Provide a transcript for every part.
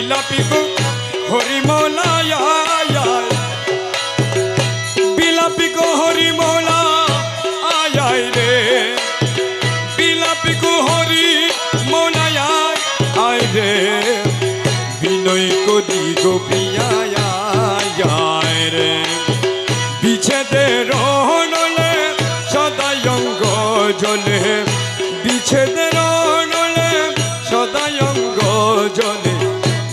বিলাপি গো হরি মৌলা আয় বিলাপি গো হরি মৌলা আয় রে বিলাপি গো হরি মৌলা আয় রে বিনয় করি গো প্রিয়া আয় রে বিচ্ছেদের নলে সদাই অঙ্গ জলে বিচ্ছেদের নলে সদাই অঙ্গ জলে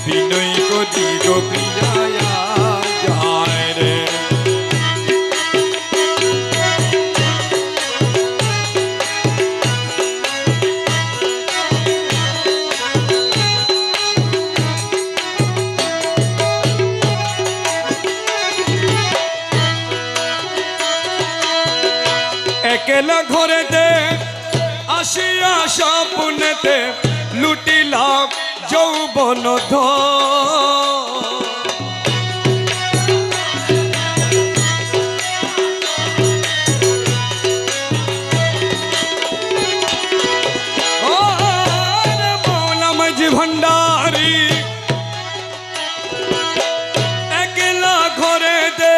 বিনয় করি গো প্রিয়া আয় রে একেলা ঘরেতে আসিয়া স্বপ্নেতে লুটিলাম যৌবন মৌলা মাঝি ভান্ডারি একেলা ঘরেতে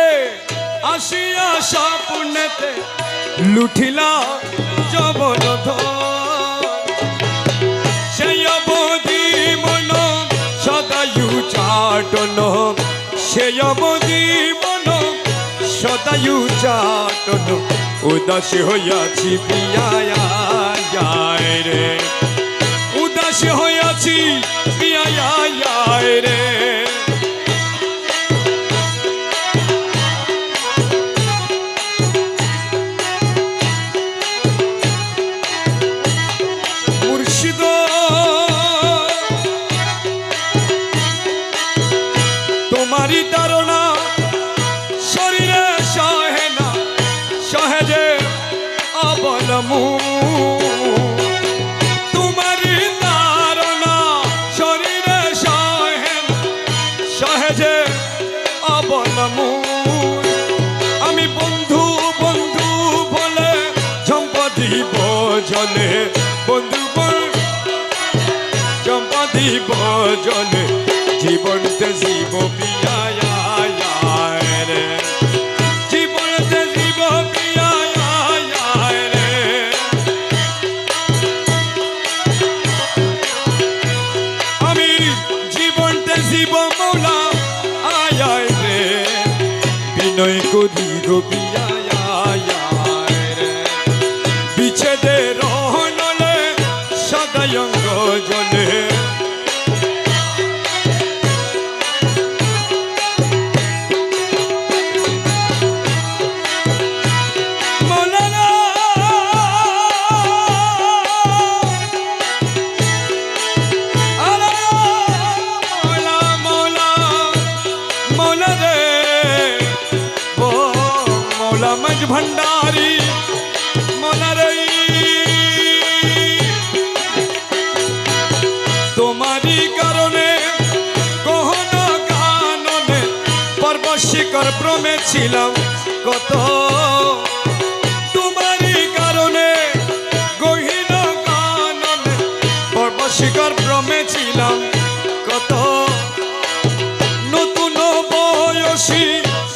আসিয়া স্বপ্নেতে লুঠিলা যৌবন সেই অবধি মন সদায়ু চাটন সেই অবধি মন সদায়ু চাটন উদাসী হইয়াছি প্রিয়া আয় রে উদাসী হইয়াছি প্রিয়া আয় রে তোমারি তারা শরীরে সহে না সহেজে অবলমু তোমারি তারা শরীরে সহে না সহেজে অবলমু আমি বন্ধু বন্ধু বলে ঝম্পা দিব জলে বন্ধু ঝম্পা দিব জলে জীবনতে জীব প্রিয়া রে জীবনতে জীব প্রিয়া রে আমি জীবনতে জীব মৌলা আয় রে বিনয় করি গো প্রিয়া রে বিচ্ছেদের নলে সদাই অঙ্গ জলে मज भंडारी मोनारई तुम्हारी कारणे कहना कानने पर्वशिकर भ्रमे छिलाम कत तुम्हारी कारणे गहीन कानने पर्वशिकर भ्रमे छिलाम कत नतून बयसी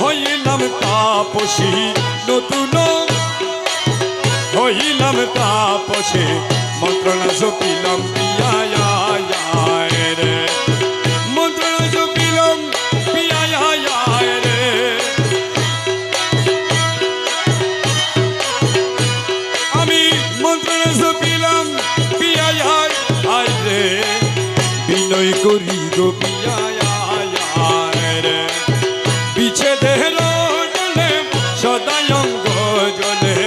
হইলাম তাপসী নতুন হইলাম তাপসী মন্ত্রণা জপিলাম প্রিয়া রে মন্ত্রণা জপিলাম প্রিয়া রে আমি মন্ত্রণা জপিলাম প্রিয়া রে বিনয় করি গো প্রিয়া রে বিচ্ছেদের নলে সদাই অঙ্গ জলে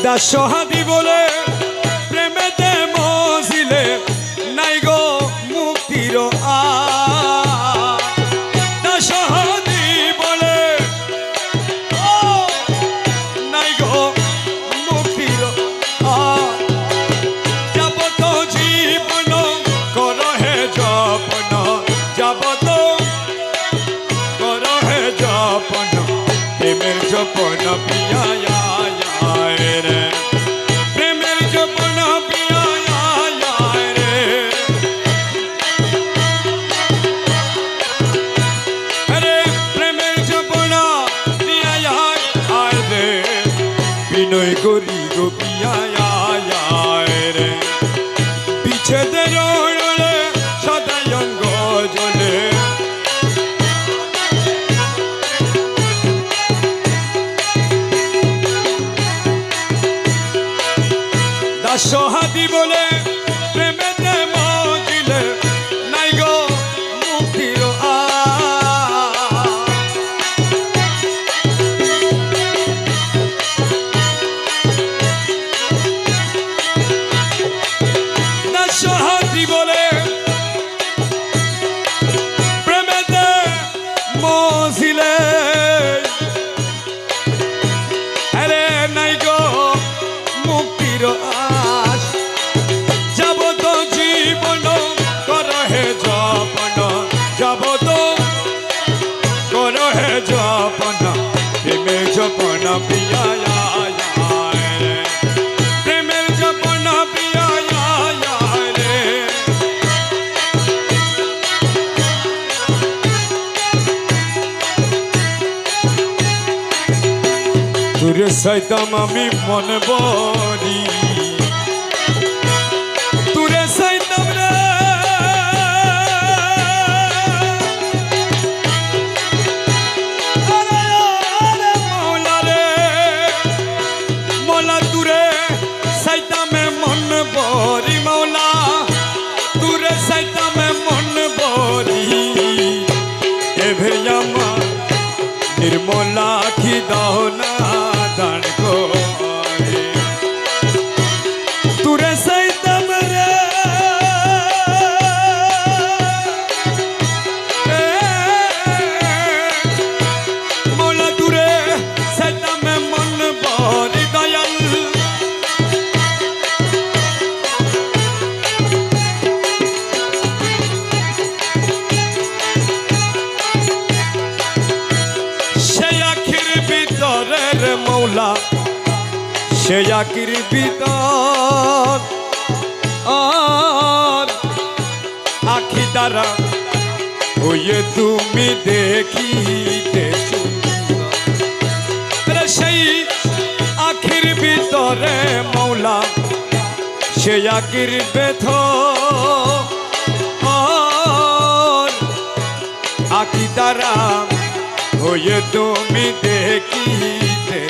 দাসহাদি বলে প্রেমেতে মজিলে নাই গো মুক্তির দাসহাদি বলে নাই গো মুক্তির যাবত জীবন করহে জপন যাবত করহে জপন প্রেমের জপন প্রিয়া বিনয় করি গো পিয়া রে বিচ্ছেদের রোড়ে সদাই অঙ্গ জলে দাসহাদি বলে প্রেমেতে মজিলে নাই গো মুক্তির দাসহাদি বলে প্রেমেতে মজিলে আরে নাই গো মুক্তির আশ যাব তো জীবন করহে জপন যাব তো করহে জপন প্রেমের জপন প্রিয়া প্রেমের জপন প্রিয়া রে তোরে সাইতাম আমি মন বরি তোরে সাইতাম রে মৌলা রে মৌলা তোরে সাইতাম মন বরি মৌলা তোরে সাইতাম মন বরি এভে আমার নির্মলা কি দাও না দান করে তুরে সাইতাম রে মৌলা তুরে সাইতাম মন বরি দয়াল মৌলা সে আকির ভিতর আখি দ্বারা হয়ে তুমি দেখিতে সেই আখির ভিতরে মৌলা সে আকির ভেতর আখি দ্বারা হয়ে তুমি দেখিতে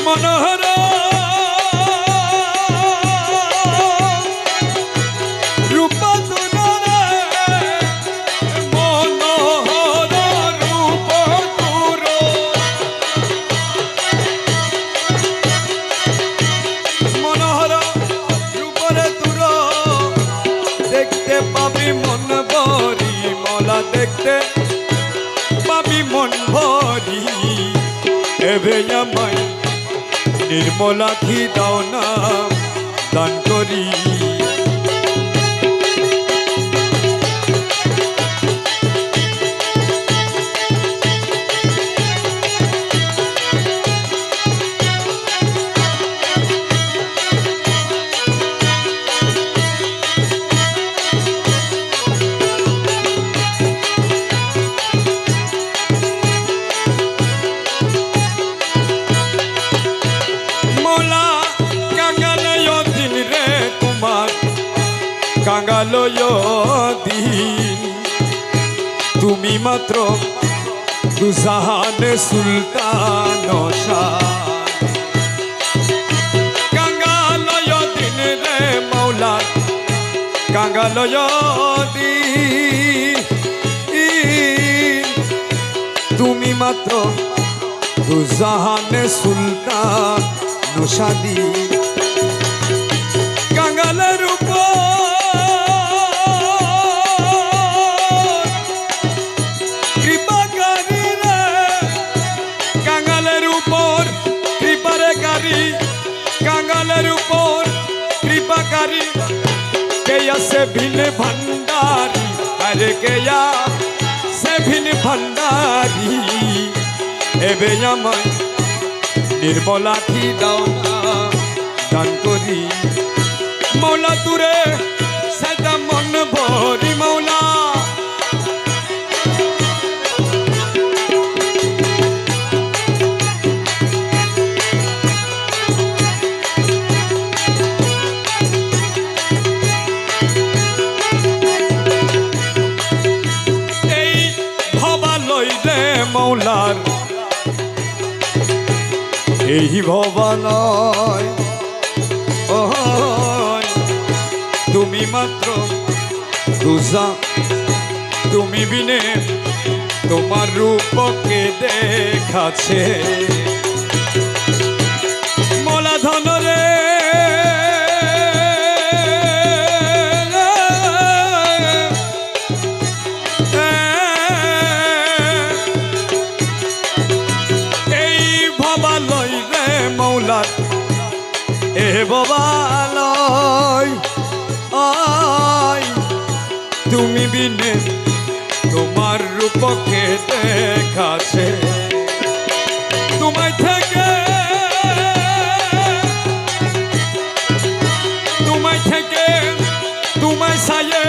মনোহর রূপ তুরে মনোহর রূপ তুর মনোহর রূপরে তুর দেখতে পাবি মন বরি মলা দেখতে পাবি মন ভরি এবে আমায় নির্মলা কি দাও না দান করি কাঙ্গালয় দিন তুমি মাত্র দুজাহান সুলতান কাঙ্গালয় দিন রে মৌলা কাঙ্গালয় দিন তুমি মাত্র দুজাহান সুলতান নসাদি কাঙ্গালের উপর কাঙ্গালের উপর কৃপাকারী কেয়া সে ভিন ভণ্ডারি আরে কেয়া সে ভিন ভণ্ডারি এবে আমায় নির্মলা কি দাও না দান করি মৌলা তুরে সাইতাম মন ভরি মৌলা এই ভবালয় ও তুমি মাত্র দুজা তুমি বিনে তোমার রূপকে দেখাছে মলা ধন রে এই ভবালয় রে মৌলার এ ভবালয় তুমি বিনে তোমার রূপকে দেখাছে তোমায় থেকে তোমায় সায়ে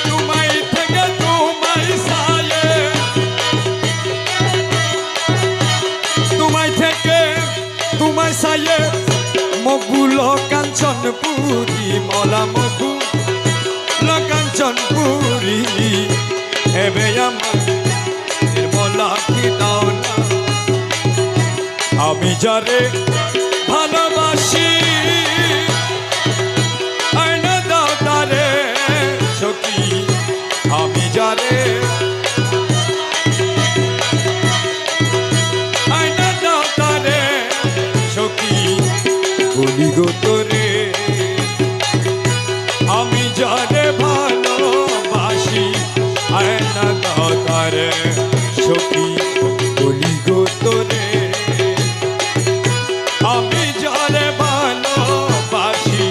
তোমায় থেকে তোমায় সায়ে তোমায় থেকে তোমায় সায়ে মগুল কাঞ্চনপুরি মলা মগুল কাঞ্চনপুরি হেবে আমার নির্মলা কি দাও না আমি যারে ভালোবাসি আয়না দাও তারে সখী আমি যারে আয়না দাও তারে সখী বলি গো তোরে আমি যারে ভালোবাসি আয়না দাও তারে সখী বলি গো তোরে আমি যারে ভালোবাসি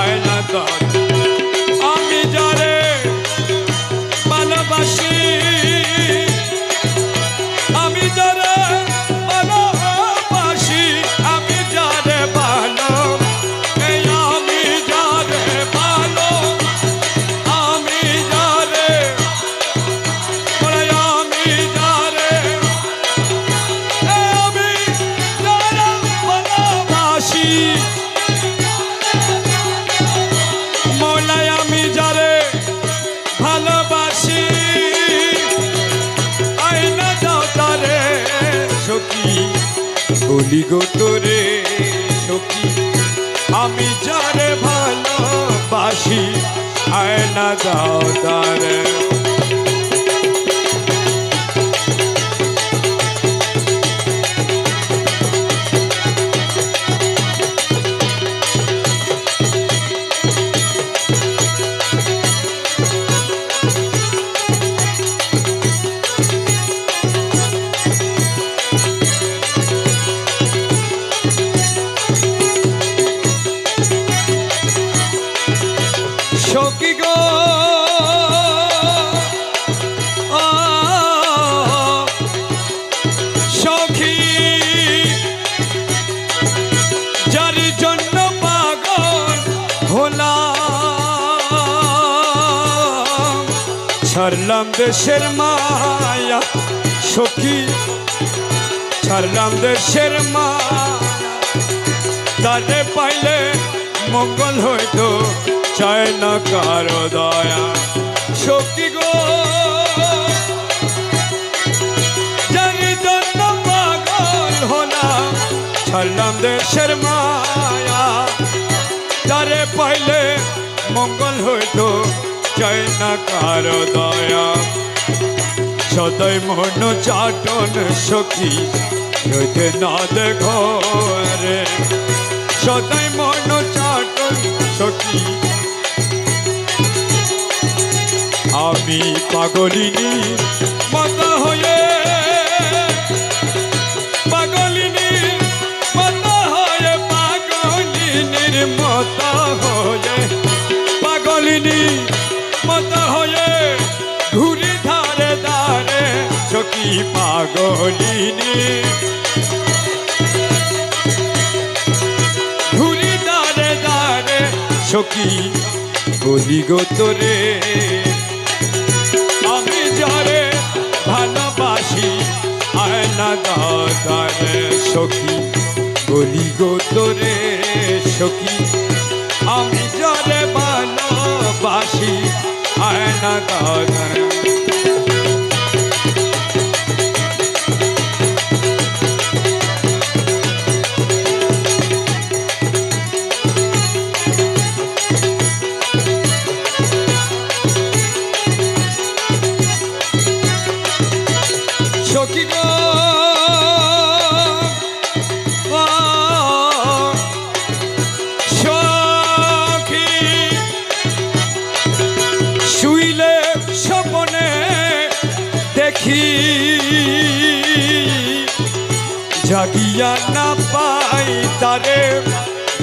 আয়না দাও আমি যারে ভালোবাসি আমি যারে ভালোবাসি আমি যারে ভালো আমি যারে ভালো আমি যারে আমি যারে ভালোবাসি মৌলাই আমি যারে ভালোবাসি আয়না দাও তারে সখী বলি গো তোরে সখী আমি যারে ভালোবাসি আয়না দাও তারে সখী গো সখী যার জন্য পাগল হলাম ছাড়লাম দেশের মায়া সখী ছাড়লাম দেশের মায়া তারে পাইলে মঙ্গল হইতো চায় না কারো দয়া সখী গো জানি জন্য পাগল হলাম ছাড়লাম দেশের মায়া তারে পাইলে মঙ্গল হইতো চায় না কারো দয়া সদাই মন চাটন সখী রইতে না দেখো রে সদাই মন চাটন সখী আমি পাগলিনী মত হয়ে পাগলিনীর মত হয়ে পাগলিনীর মত হয়ে পাগলিনী মত হয়ে ঘুরি ধারে ধারে সখী পাগলিনী ঘুরি ধারে ধারে সখী বলি গো তোরে আমি যারে ভালোবাসি আয়না দাও তারে সখী বলি গো তোরে সখী আমি যারে ভালোবাসি আয়না দাও তারে জাগিয়া না পাই তারে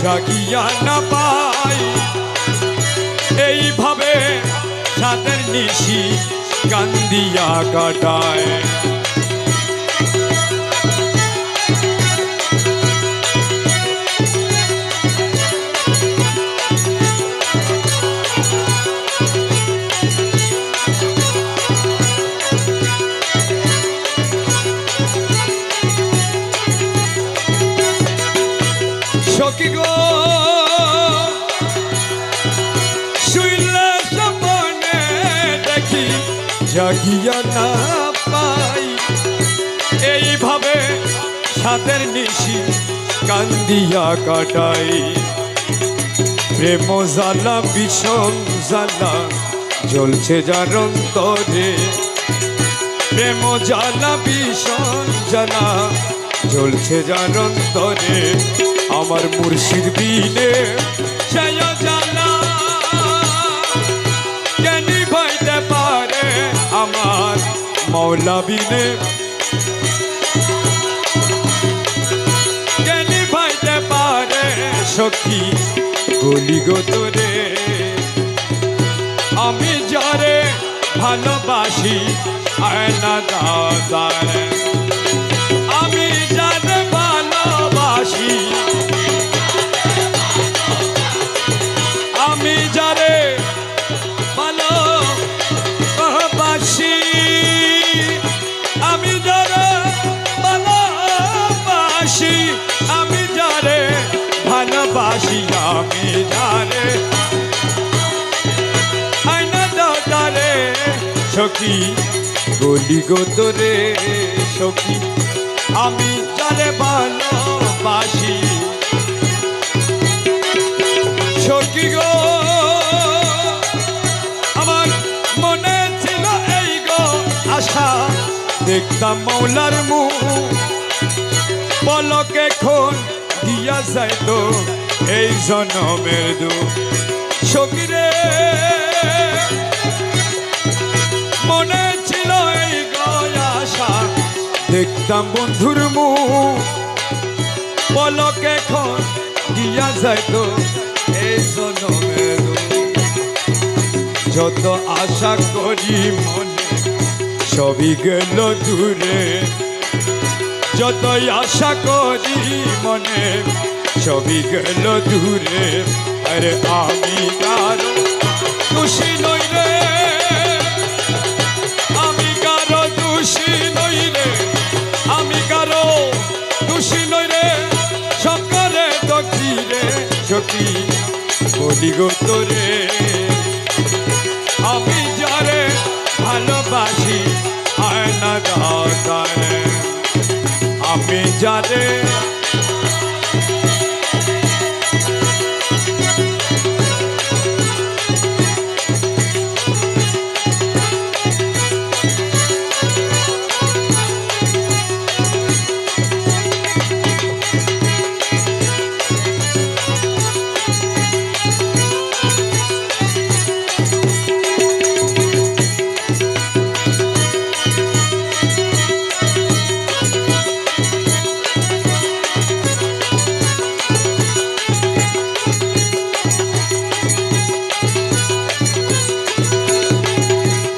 জাগিয়া না পাই এইভাবে সাদের নিশি কান্দিয়া কাটায় সখী গো শুইলে স্বপ্নে দেখি জাগিয়া না পাই এইভাবে সাদের নিশি কান্দিয়া কাটাই প্রেম জ্বালা বিষম জ্বালা জ্বলছে যার অন্তরে প্রেম জ্বালা বিষম জ্বালা জ্বলছে যার অন্তরে আমার মুর্শিদ বিনে জয় জানা জ্ঞানী ভাইতে পারে আমার মৌলা বিনে জ্ঞানী ভাইতে পারে সখী গলি গোতরে আমি যারে ভালোবাসি আয়না দাদারে আমি যারে ভালোবাসি আমি যারে ভালোবাসি আমি যারে ভালোবাসি আমি যারে ভালোবাসি আমি যারে আয়না দাদারে সখী গলি গোতরে সখী আমি যারে ভালোবাসি সখী গো আমার মনে ছিল এই গো আশা দেখতাম মৌলার মুখ পলকে খন দিয়া যাইতো এই জনমের দুঃখ সখী রে মনে ছিল এই গো আশা দেখতাম বন্ধুর মুখ পলকে খন দিয়া যাইতো এই জনমের যত আশা করি মনে সবই গেল দূরে যতই আশা করি মনে সবই গেল দূরে আরে আমি কারো খুশি নই রে আমি কারো দোষী নই রে আমি কারো দোষী নই রে সব করে দক্ষি রে সখী বলি গো তোরে আমি যারে ভালোবাসি আয়না দাদারে আমি যারে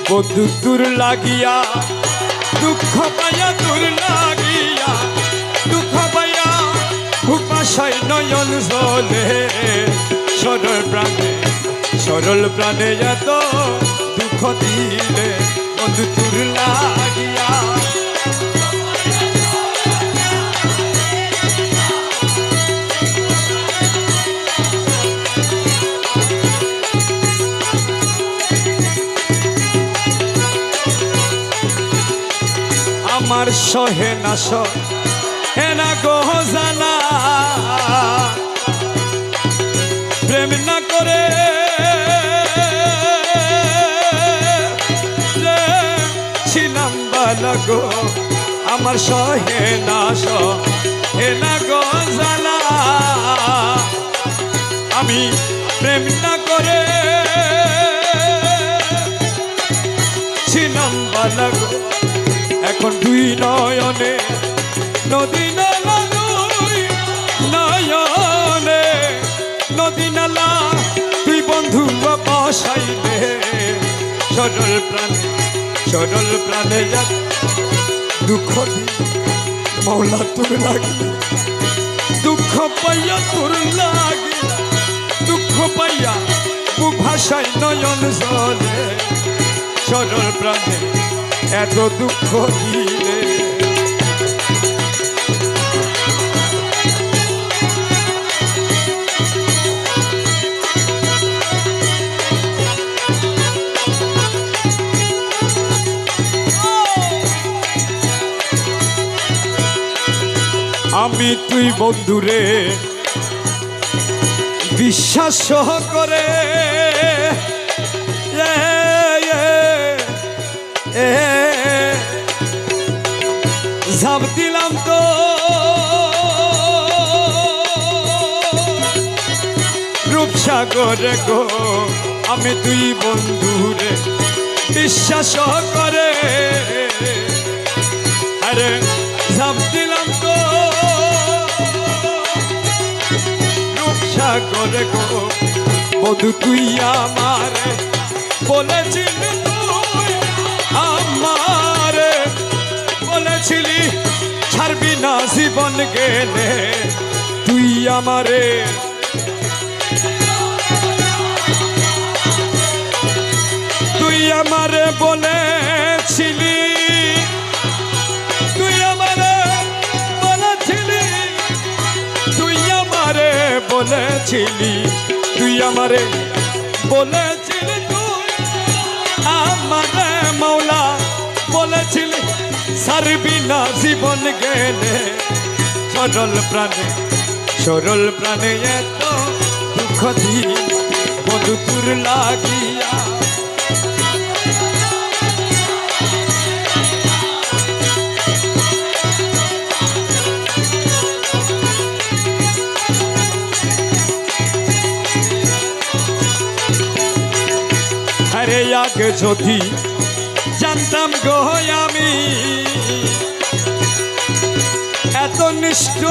বন্ধু দূর লাগিয়া দুঃখ পাইয়া দূর লাগিয়া দুঃখ পাইয়া ভূপাশাই নয়ন জলে সরল প্রাণে এত দুঃখ দিলে বন্ধু দূর লাগিয়া আমার সহে না সহে না গো জানা প্রেম না করে ছিলাম বালা গো আমার সহে না গো জানা আমি প্রেম না করে ছিলাম বালা গো এখন দুই নয়নে নদী না ভাসাইলে সরল প্রাণে যা দুঃখ দি মৌলা তোর লাগিলে দুঃখ পাইয়া তোর লাগিলে দুঃখ পাইয়া বুক ভাসাই নয়ন জলে সরল প্রাণে এত দুঃখ দিলে আমি তুই বন্ধুরে বিশ্বাস করে ঝাঁপ দিলাম তো রূপসাগরে গো আমি তুই বন্ধুরে বিশ্বাস করে আরে ঝাঁপ দিলাম তো রূপসাগরে গো বধু তুই আমারে বলেছিলি তুই আমারে বলেছিলি ছাড়বি না জীবন গেলে তুই আমারে বলেছিলি তুই আমারে বলেছিলি তুই আমারে বলেছিলি তুই আমারে বলেছিলি তুই আমারে মৌলা বলেছিলি ছাড়বি না জীবন গেলে সরল প্রাণে এত দুঃখ দিই বধু তোর লাগিয়া আরে আগে যদি জানতাম গো আমি এত নিষ্ঠ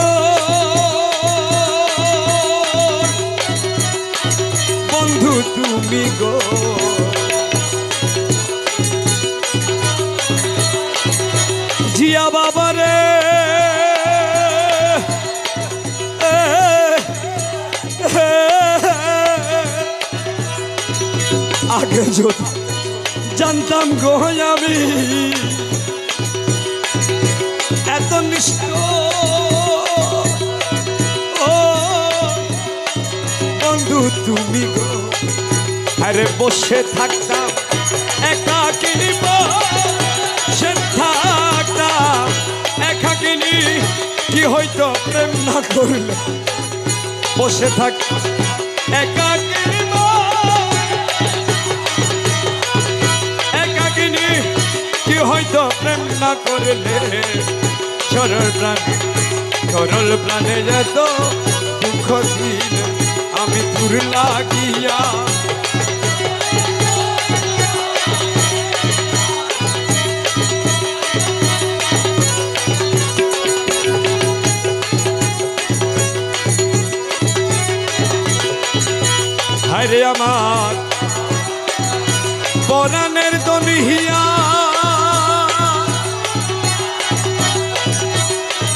বন্ধু তুমি গো জিয়া বাবারে আগে যদি জানতাম গো আমি এত নিষ্ঠ ও বন্ধু তুমি গো আরে বসে থাকতাম একাকিনী বসে থাকতাম একাকিনী কি হইতো প্রেম না করলে বসে থাকতাম একাকিনী কি হয়তো প্রেম না করলে সরল প্রাণে যেত দুঃখ দিলে আমি তোর লাগিয়া হায়রে আমার পরাণের দনিয়া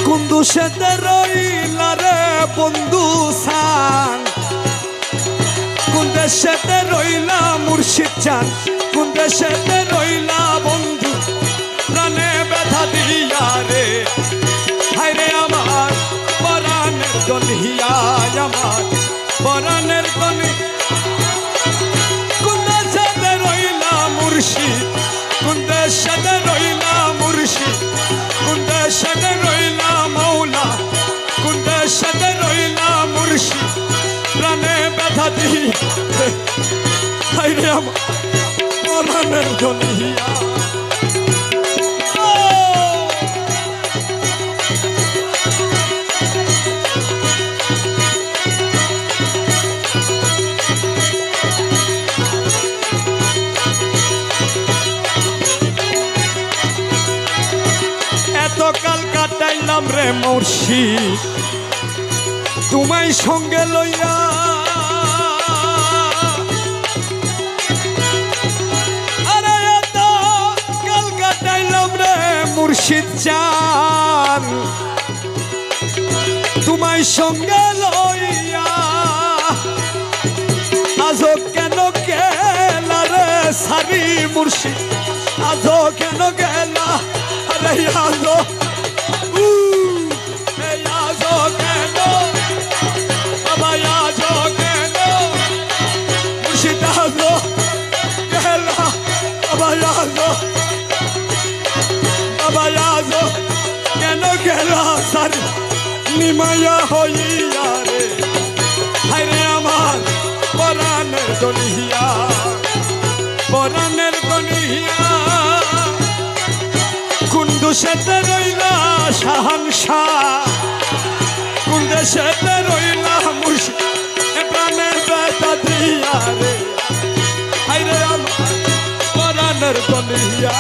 কুন্দু সেতে রইলা রে বন্ধু সান কুন্দে সেতে রইলা মুর্শিদ চান কুন্দে সেতে রইলা বন্ধু প্রাণে ব্যথা দিয়া রে হায়রে আমার পরাণের দনিয়া আমার পরাণের দনি কুন্দে সেতে রইলা মুর্শিদ কুন্দে সেতে রইলা মুর্শিদ কুন্দে সেতে রইলা মৌলা কুন্দে সেতে রইলা মুর্শিদ প্রাণে ব্যথা দি হায়রে আমার পরাণের দনিয়া কাল কাটাইলাম রে মুর্শিদ তোমায় সঙ্গে লইয়া মুর্শিদ চান তোমায় সঙ্গে লইয়া আজো কেন গেলা রে সারি মুর্শিদ আজো কেন গেলা আরে আজো আজো কেন বাবা আজো কেন মুর্শিদ আজো গেলা বাবা আজো বাবা আজো কেন গেলা সারি নিমায়া হইয়া রে হায়রে আমার পরাণের দনিয়া পরাণের দনিয়া কোন দেশেতে রইলা শাহানশাহ কোন দেশেতে রইলা মুর্শিদ প্রাণের ব্যথা দিয়া রে হায়রে আমার পরাণের দনিয়া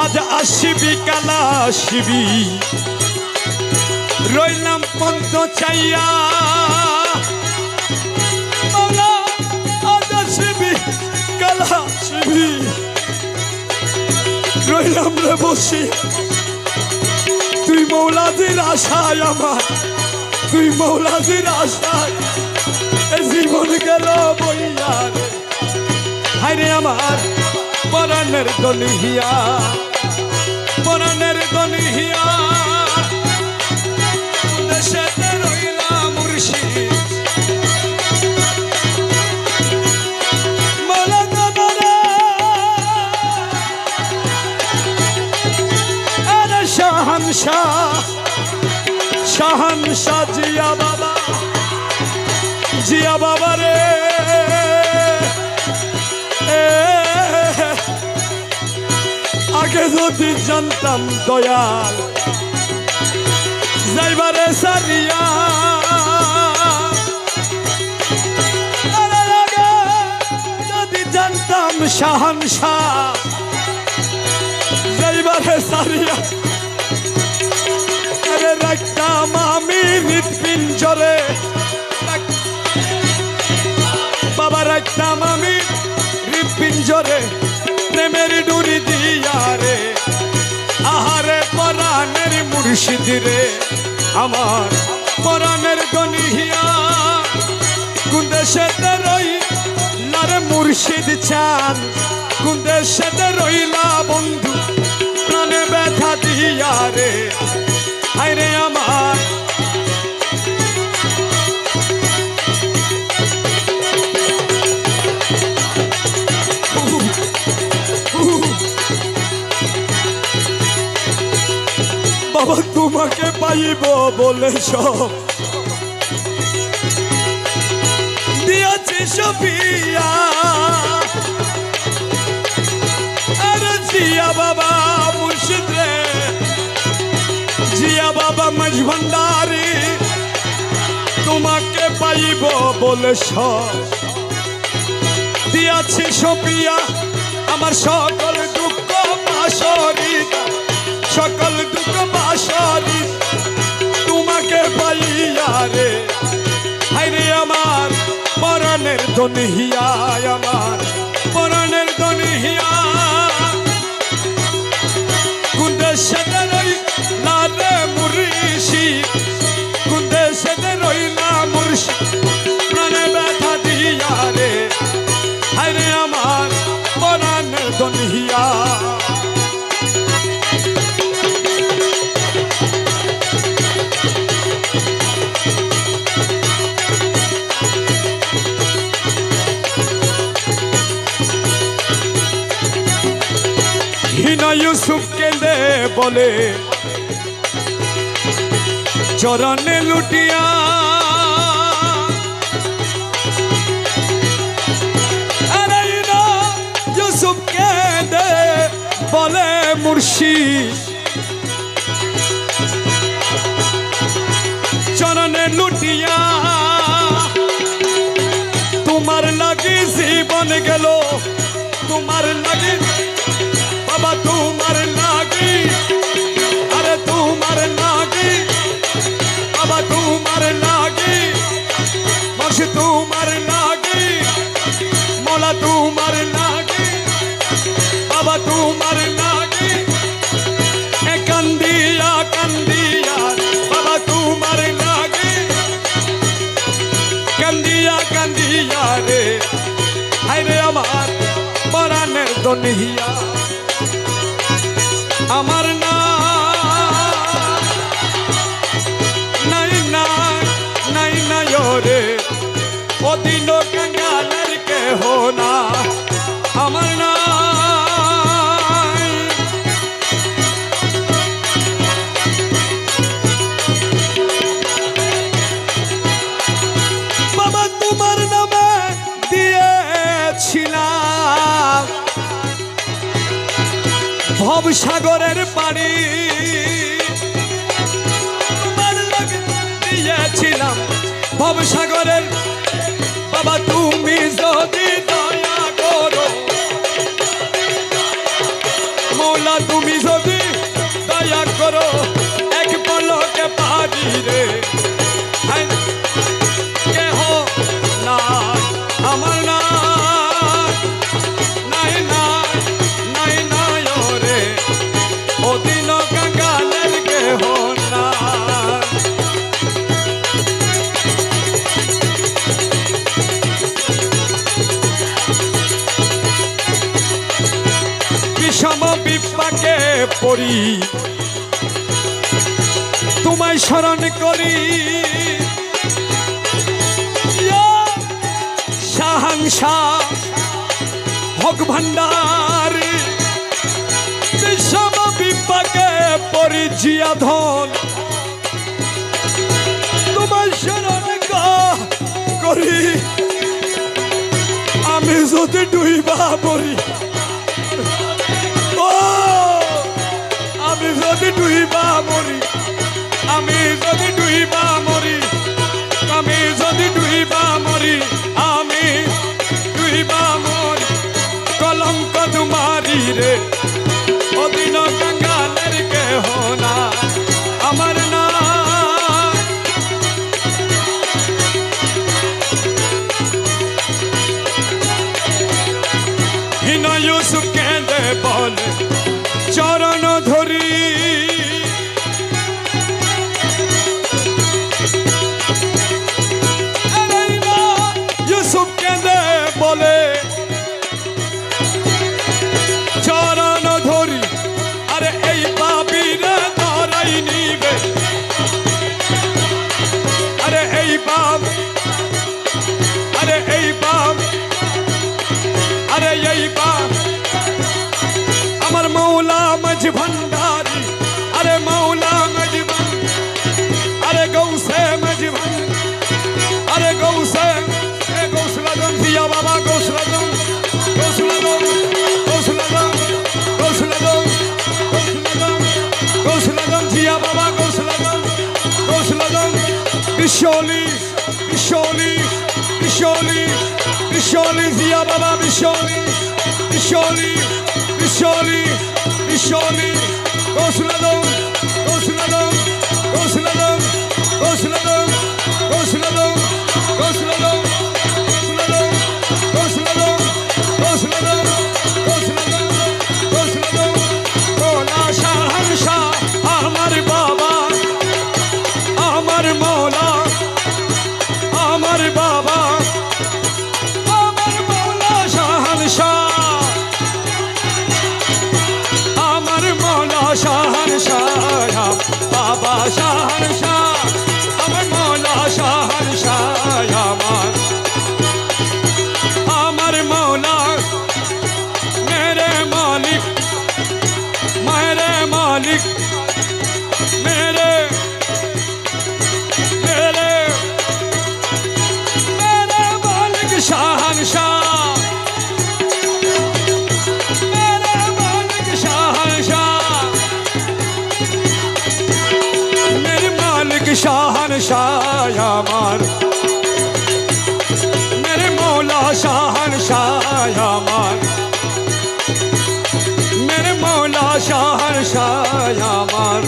আজ আসিবি কালা আসিবি রইলাম পন্ত চাইয়া মাওলা আজ আসিবি কালা আসিবি রইলাম রে বসি তুই মৌলাদির আশায় আমার তুই মৌলাদির আশায় জীবন গেল বইয়া রে হায়রে আমার পরাণের দনিয়া পরাণের দনিয়া দেশেতে রইলা মুর্শিদ মৌলানা বলে আরে শাহানশাহ শাহানশাহ জিয়া বাবা রে আগে যদি জানতাম দয়াল যাইবারে সারিয়া আগে যদি জানতাম শাহানশাহ যাইবারে সারিয়া আরে রাখতাম আমি হৃৎপিঞ্জরে বাবা রাখতাম আমি হৃৎপিঞ্জরে প্রেমের ডুরি দিয়া রে আহারে পরাণের মুর্শিদ রে আমার পরাণের দনিয়া কোন দেশেতে রইলা রে মুর্শিদ চান কোন দেশেতে রইলা বন্ধু প্রাণে ব্যথা দিয়া রে হায়রে আমার বাবা তোমাকে পাইব বলে সব দিয়েছি সফিয়া আরে জিয়া বাবা মুর্শিদ রে জিয়া বাবা মজভান্ডারি তোমাকে পাইব বলে সব দিয়েছি সফিয়া আমার সকল দুঃখ বাসরিতা সকল দুঃখ বাসরি তোমাকে পাইয়া রে হায়রে আমার পরাণের দনিয়া আমার পরাণের দনিয়া কোন দেশেতে রইলা রে মুর্শিদ কোন দেশেতে রইলা মুর্শিদ প্রাণে ব্যথা দিয়া রে হায়রে আমার পরাণের দনিয়া ইউসুফ কেঁদে বলে চরণে লুটিয়া আরে ইউসুফ কেঁদে বলে মুর্শিদ চরণে লুটিয়া তোমার লাগি জীবন গেল তোমার লাগি তোমার লাগি এ কান্দিয়া কান্দিয়া বাবা তোমার লাগি কান্দিয়া কান্দিয়া রে হায়রে আমার পরাণের দুনিয়া আমার না নাই নাই নাই নাই রে অদিন কাঙ্গালের কেহ না আমার নাই বাবা তোমার নামে দিয়েছিলাম ভবসাগরের পানি তোমার লাগে দিয়েছিলাম ভবসাগরের বাবা তুমি যদি দয়া করো মৌলা তুমি যদি দয়া করো এক পলকে পারি রে কেহ নাই আমার নাই নাই নাই নাই নাই রে অদিন কাঙ্গালের কেহ নাই বিষম বিপাকে পড়ি তোমায় স্মরণ করি শাহাংশা হক ভান্ডার বিষম বিপাকে পড়ি জিয়া ধন তোমায় স্মরণ করি আমি যদি ডুইবা পড়ি আমি যদি ডুইবা মরি আমি যদি ডুইবা মরি আমি যদি ডুইবা মরি আমি ডুইবা মরি কলঙ্ক তোমারি রে অদিন কাঙ্গালের কেহ না আমার না হিনয় ইউসুফ কেঁদে বলে চরণ ধরি ইউসুফ কেঁদে বলে চরণ ধরি আরে এই পাপীরা ধরাই নিবে আরে এই পাপ আরে এই পাপ আরে এই পাপ আমার মৌলা মজ ভন্ডারি আরে মৌলা মজ আরে গৌসে মজ আরে গৌসে গৌসলাদম দিয়া বাবা গৌসলাদম গৌসলাদম গৌসলাদম গৌসলাদম গৌসলাদম গৌসলাদম দিয়া বাবা গৌসলাদম গৌসলাদম বিশোলি বিশোলি বিশোলি বিশোলি দিয়া বাবা বিশোলি বিশোলি বিশোলি বিশোলি গৌসলাদম গৌসলাদম গৌসলাদম গৌসলাদম গৌসলাদম গৌসলাদম গৌসলাদম গৌসলাদম গৌসলাদম গৌসলাদম মৌলা শাহানশাহ আমার বাবা আমার মৌলা আমার বাবা আমার মৌলা শাহানশাহ আমার মৌলা শাহানশাহ বাবা শাহানশাহ আমার মৌলা শাহানশাহ আমার মৌলা মেরে মালিক মেরে মালিক মেরে মেরে মেরে মালিক শাহানশাহ মেরে মালিক শাহানশাহ মেরে মালিক শাহানশাহ আমার मेरे मौला शाहनशाह আমার मेरे मौला शाहनशाह আমার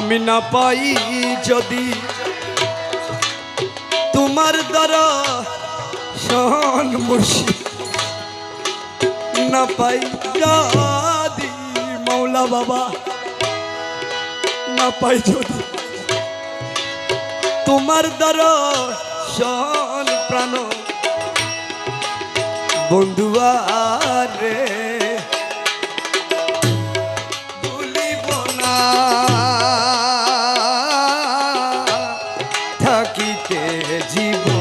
আমি না পাই যদি তোমার দর্শন মুর্শিদ না পাই যদি মৌলা বাবা না পাই যদি তোমার দর্শন প্রাণ বন্ধুয়ারে ভুলিব না থাকিতে জীবন।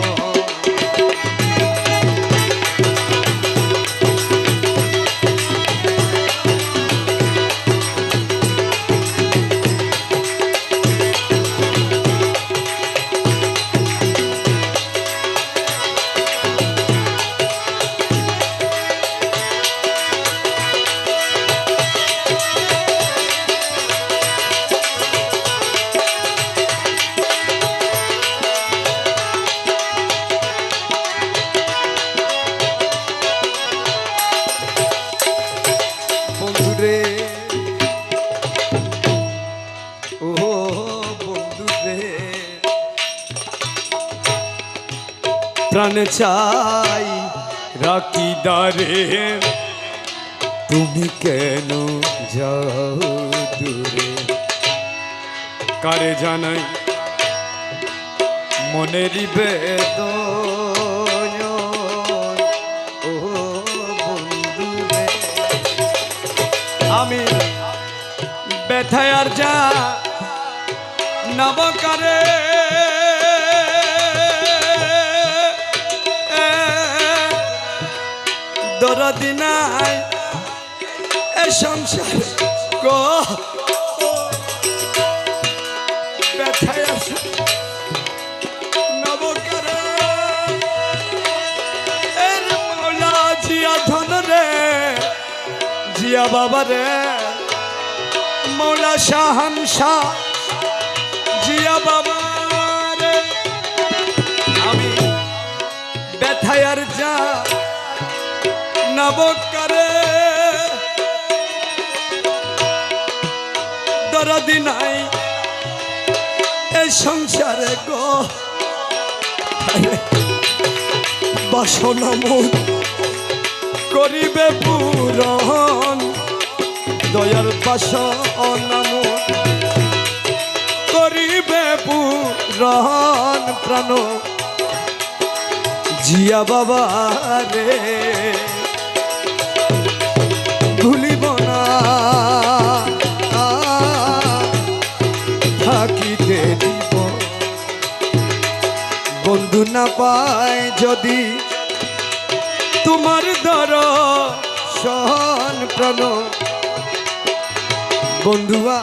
বন্ধুরে ও বন্ধুরে প্রাণ চাই রাখি দারে তুমি কেন যাও দূরে কারে জানাই মনের বেদন ও বন্ধুরে আমি ব্যথায় আর যা নবকারে দরদি নাই এ সংসার গো ব্যথায় আর নবকারে এর মৌলা জিয়া ধন রে জিয়া বাবা রে মৌলা শাহানশাহ জিয়া বাবা রে আমি ব্যথায় আর যা নবকারে দরদি নাই এই সংসারে গো বাসনা মন করিবে পূরণ দয়ার বাসনা মন করিবে পূরণ প্রাণ জিয়া বাবা রে ভুলিব না থাকিতে দিব বন্ধু না পায় যদি তোমার দর্শন প্রাণ বন্ধুয়া